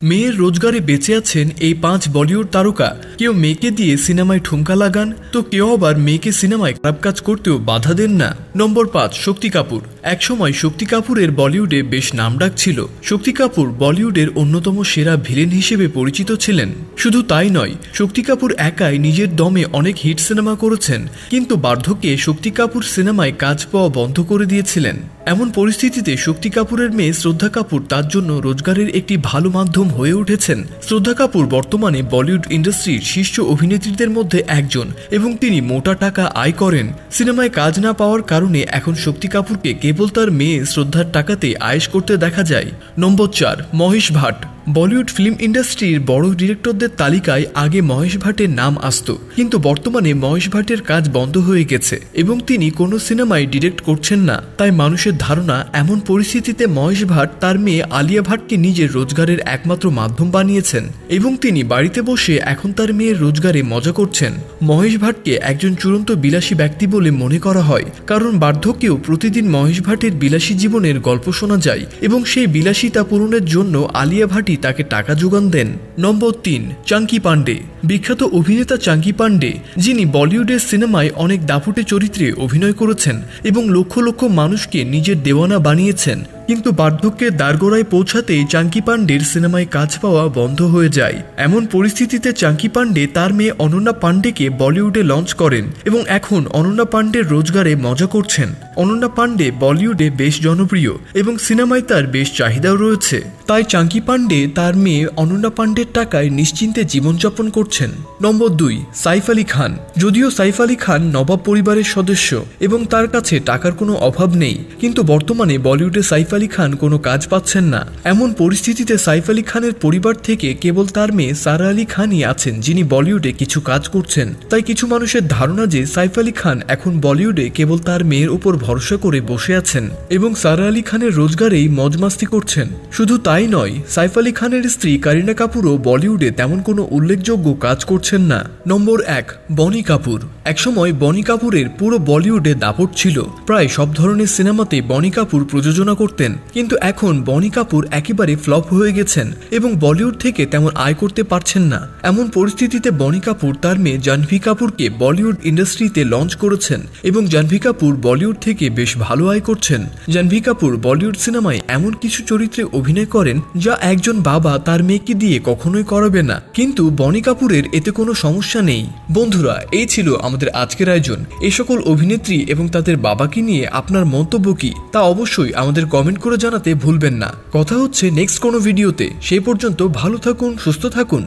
মেয়ের রোজগারে বেঁচে আছেন এই ৫ বলিউড তারকা। কেউ মেয়েকে দিয়ে সিনেমায় ঠুমকা লাগান, তো কেউ আবার মেয়েকে সিনেমায় খারাপ কাজ করতেও বাধা দেন না। নম্বর ৫, শক্তি কাপুর। একসময় শক্তি কাপুরের বলিউডে বেশ নামডাক ছিল। শক্তি কাপুর বলিউডের অন্যতম সেরা ভিলেন হিসেবে পরিচিত ছিলেন। শুধু তাই নয়, শক্তি কাপুর একাই নিজের দমে অনেক হিট সিনেমা করেছেন, কিন্তু বার্ধক্যে শক্তি কাপুর সিনেমায় কাজ পাওয়া বন্ধ করে দিয়েছিলেন। এমন পরিস্থিতিতে শক্তি কাপুরের মেয়ে শ্রদ্ধা কাপুর তার জন্য রোজগারের একটি ভালো মাধ্যম হয়ে উঠেছেন। শ্রদ্ধা কাপুর বর্তমানে বলিউড ইন্ডাস্ট্রির শীর্ষ অভিনেত্রীদের মধ্যে একজন এবং তিনি মোটা টাকা আয় করেন। সিনেমায় কাজ না পাওয়ার কারণে এখন শক্তি কাপুরকে কেবল তার মেয়ে শ্রদ্ধার টাকাতে আয়েশ করতে দেখা যায়। নম্বর ৪, মহেশ ভাট। বলিউড ফিল্ম ইন্ডাস্ট্রির বড় ডিরেক্টরদের তালিকায় আগে মহেশ ভাটের নাম আসত, কিন্তু বর্তমানে মহেশ ভাটের কাজ বন্ধ হয়ে গেছে এবং তিনি কোনো সিনেমায় ডিরেক্ট করছেন না। তাই মানুষের ধারণা এমন পরিস্থিতিতে মহেশ ভাট তার মেয়ে আলিয়া ভাটকে নিজের রোজগারের একমাত্র মাধ্যম বানিয়েছেন এবং তিনি বাড়িতে বসে এখন তার মেয়ের রোজগারে মজা করছেন। মহেশ ভাটকে একজন চূড়ান্ত বিলাসী ব্যক্তি বলে মনে করা হয়, কারণ বার্ধক্যেও প্রতিদিন মহেশ ভাটের বিলাসী জীবনের গল্প শোনা যায় এবং সেই বিলাসিতা পূরণের জন্য আলিয়া ভাটি তাকে টাকা যোগান দেন। নম্বর ৩, চাঙ্কি পান্ডে। বিখ্যাত অভিনেতা চাঙ্কি পান্ডে, যিনি বলিউডের সিনেমায় অনেক দাপুটে চরিত্রে অভিনয় করেছেন এবং লক্ষ লক্ষ মানুষকে নিজের দেওয়ানা বানিয়েছেন, কিন্তু বার্ধক্যের দ্বারগোড়ায় পৌঁছাতেই চাঙ্কি পান্ডের সিনেমায় কাজ পাওয়া বন্ধ হয়ে যায়। এমন পরিস্থিতিতে চাঙ্কি পান্ডে তার মেয়ে অনন্যা পান্ডেকে বলিউডে লঞ্চ করেন এবং এখন অনন্যা পান্ডের রোজগারে মজা করছেন। অনন্যা পান্ডে বলিউডে বেশ জনপ্রিয় এবং সিনেমায় তার বেশ চাহিদাও রয়েছে। তাই চাঙ্কি পান্ডে তার মেয়ে অনন্যা পান্ডের টাকায় নিশ্চিন্তে জীবনযাপন করছেন। নম্বর ২, সাইফ আলী খান। যদিও সাইফ আলী খান নবাব পরিবারের সদস্য এবং তার কাছে টাকার কোনো অভাব নেই, কিন্তু বর্তমানে বলিউডে সাইফ আলী খান কোনো কাজ পাচ্ছেন না। এমন পরিস্থিতিতে সাইফ আলী খানের পরিবার থেকে কেবল তার মেয়ে সারা আলী খানই আছেন যিনি বলিউডে কিছু কাজ করছেন। তাই কিছু মানুষের ধারণা যে সাইফ আলী খান এখন বলিউডে কেবল তার মেয়ের উপর ভরসা করে বসে আছেন এবং সারা আলী খানের রোজগারেই মজমাস্তি করছেন। শুধু তাই নয়, সাইফ আলী খানের স্ত্রী কারিনা কাপুরও বলিউডে তেমন কোনো উল্লেখযোগ্য কাজ করছেন না। নম্বর ১, বনি কাপুর। একসময় বনি কাপুরের পুরো বলিউডে দাপট ছিল। প্রায় সব ধরনের সিনেমাতে বনি কাপুর প্রযোজনা করতেন, কিন্তু এখন বনি কাপুর একেবারে ফ্লপ হয়ে গেছেন এবং বলিউড থেকে তেমন আয় করতে পারছেন না। এমন পরিস্থিতিতে বনি কাপুর তার মেয়ে জাহ্নবী কাপুরকে বলিউড ইন্ডাস্ট্রিতে লঞ্চ করেছেন এবং জাহ্নবী কাপুর বলিউড থেকে বেশ ভালো আয় করছেন। জাহ্নবী কাপুর বলিউড সিনেমায় এমন কিছু চরিত্রে অভিনয় করেন যা একজন বাবা তার মেয়েকে দিয়ে কখনোই করাবে না, কিন্তু বনি কাপুরের এতে কোনো সমস্যা নেই। বন্ধুরা, এই ছিল আমাদের আজকের আয়োজন। এই সকল অভিনেত্রী এবং তাদের বাবাকে নিয়ে আপনার মন্তব্য কি তা অবশ্যই আমাদের কমেন্ট করে জানাতে ভুলবেন না। কথা হচ্ছে নেক্সট কোনো ভিডিওতে। সেই পর্যন্ত ভালো থাকুন, সুস্থ থাকুন।